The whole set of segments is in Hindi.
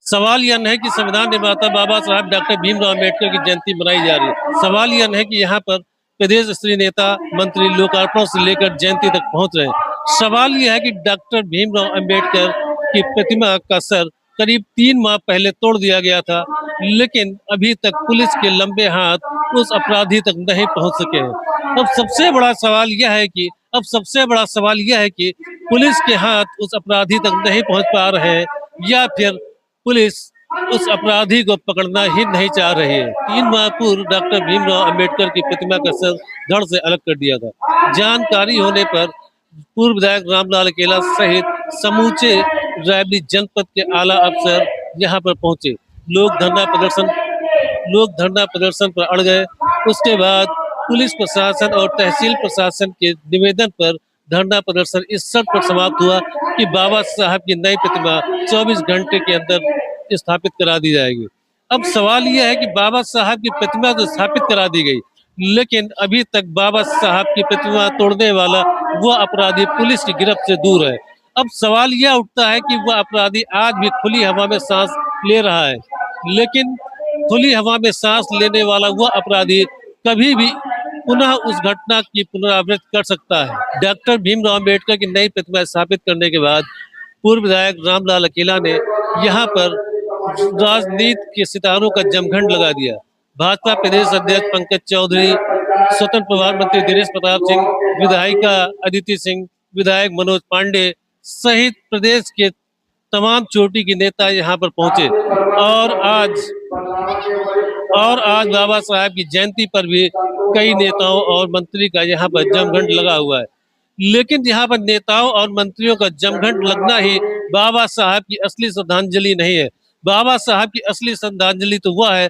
सवाल यह नहीं कि संविधान निर्माता बाबा साहब डॉक्टर भीमराव अम्बेडकर की जयंती मनाई जा रही है। सवाल यह नहीं कि यहाँ पर प्रदेश स्तरीय नेता मंत्री लोकार्पण से लेकर जयंती तक पहुंच रहे हैं। सवाल यह है कि डॉक्टर भीमराव अम्बेडकर की प्रतिमा का सर करीब 3 माह पहले तोड़ दिया गया था, लेकिन अभी तक पुलिस के लंबे हाथ उस अपराधी तक नहीं पहुंच सके हैं। अब सबसे बड़ा सवाल यह है कि पुलिस के हाथ उस अपराधी तक नहीं पहुंच पा रहे हैं, या फिर पुलिस उस अपराधी को पकड़ना ही नहीं चाह रही है। 3 माह पूर्व डॉक्टर भीमराव अंबेडकर की प्रतिमा का सर धड़ से अलग कर दिया था। जानकारी होने पर पूर्व विधायक रामलाल अकेला सहित समूचे रायबरेली जनपद के आला अफसर यहाँ पर पहुंचे। लोग धरना प्रदर्शन पर अड़ गए। उसके बाद पुलिस प्रशासन और तहसील प्रशासन के निवेदन पर धरना प्रदर्शन इस शर्त पर समाप्त हुआ कि बाबा साहब की नई प्रतिमा 24 घंटे के अंदर स्थापित करा दी जाएगी। अब सवाल यह है कि बाबा साहब की प्रतिमा तो स्थापित करा दी गई, लेकिन अभी तक बाबा साहब की प्रतिमा तोड़ने वाला वह अपराधी पुलिस की गिरफ्त से दूर है। अब सवाल यह उठता है कि वह अपराधी आज भी खुली हवा में सांस ले रहा है, लेकिन खुली हवा में सांस लेने वाला वह अपराधी कभी भी पुनः उस घटना की पुनरावृत्ति कर सकता है। डॉक्टर भीमराव अम्बेडकर की नई प्रतिमा स्थापित करने के बाद पूर्व विधायक रामलाल अकेला ने यहाँ पर राजनीति के सितारों का जमघट लगा दिया। भाजपा प्रदेश अध्यक्ष पंकज चौधरी, स्वतंत्र प्रभार मंत्री दिनेश प्रताप सिंह, विधायिका अदिति सिंह, विधायक मनोज पांडे सहित प्रदेश के तमाम चोटी के नेता यहाँ पर पहुंचे और आज बाबा साहब की जयंती पर भी कई नेताओं और मंत्री का यहाँ पर जमघट लगा हुआ है। लेकिन यहाँ पर नेताओं और मंत्रियों का जमघट लगना ही बाबा साहब की असली श्रद्धांजलि नहीं है। बाबा साहब की असली श्रद्धांजलि तो वह है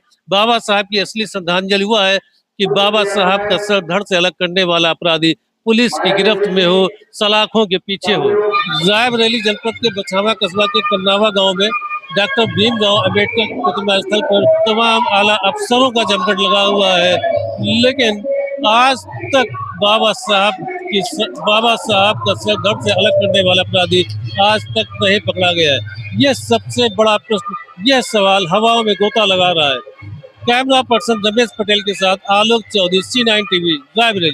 कि बाबा साहब का सर धड़ से अलग करने वाला अपराधी पुलिस की गिरफ्त में हो, सलाखों के पीछे हो। रायबरेली जनपद के बछावा कस्बा के कन्नावा गांव में डॉक्टर भीमराव अम्बेडकर प्रतिमा स्थल पर तमाम आला अफसरों का जमघट लगा हुआ है, लेकिन आज तक बाबा साहब का सर धड़ से अलग करने वाला अपराधी आज तक नहीं पकड़ा गया है। यह सबसे बड़ा प्रश्न, यह सवाल हवाओं में गोता लगा रहा है। कैमरा पर्सन रमेश पटेल के साथ आलोक चौधरी, C9 TV, रायबरेली।